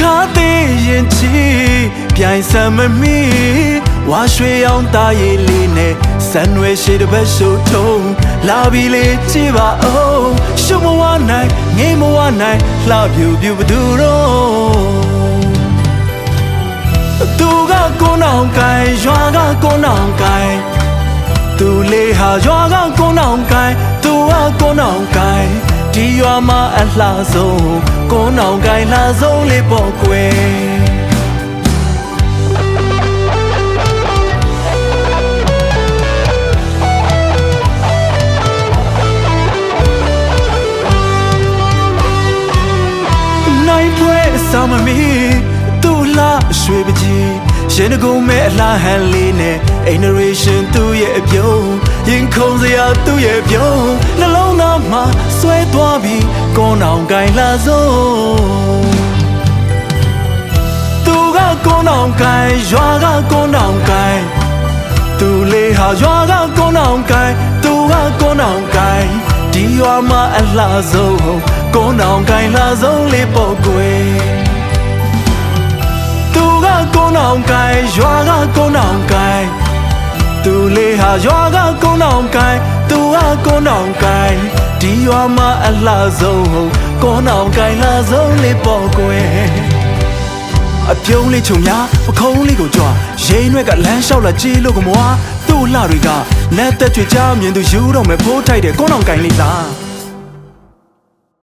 ခါသေးရင်ချီပြိုင်စမ်းမမီဝါရွှေအောင်သားရည်လေးနဲ့စံရွယ်ရှိတဲ့ဘက်ရှုံထုံလာပြီလေကြည့်ပါဦးရှုံမဝနိုင်ငိမ့်မဝနိုင်လှပြူပြူဘသူတော့သူကကိုနောင်ကိုင်ရွာကကိုနောင်ကိုင်သူလေးဟာရွာကကိုနောင်ကိုင်သူကကိုနောင်ကိုင်ဒီရွာမှာအလှဆုံးကိုနောင်ကိုင်လှဆုံးလေးပေါ့ကွယ်ဆောင်မမီသူ့လာရွှေပကြီးရင်တကုံမဲ့အလားဟန်လေးနဲ့ generation သူ့ရဲ့အပြုံးရင်ခုံစရာသူ့ရဲ့ပြုံးနှလုံးသားမှာဆွဲသွားပြီးကိုနောင်ကိုင်လာဆုံးသူကကိုနောင်ကိုင်ရွာကကိုနောင်ကိုင်သူလေးဟာရွာကကိုနောင်ကိုင်သူကကိုနောင်ကိုင်ဒီရွာမှာအလှဆုံးကိုနောင်ကိုင်လာဆုံးလေးပေါ့ကွယ်ကိုနောင်ကိုင်ရွာကကိုနောင်ကိုင်သူလေးဟာရွာကကိုနောင်ကိုင်သူကကိုနောင်ကိုင်ဒီရွာမှာအလှဆုံးကိုနောင်ကိုင်လာဆုံးလေးပေါ့ကွယ်အပြုံးလေးချုံများပခုံးလေးကိုကြွရိန်းရွက်ကလမ်းလျှောက်လာကြည့်လို့ကမွားသူ့လှတွေကလက်သက်ချွေချမြင်သူယူတော့မယ်ဖိုးထိုက်တယ်ကိုနောင်ကိုင်လေးလား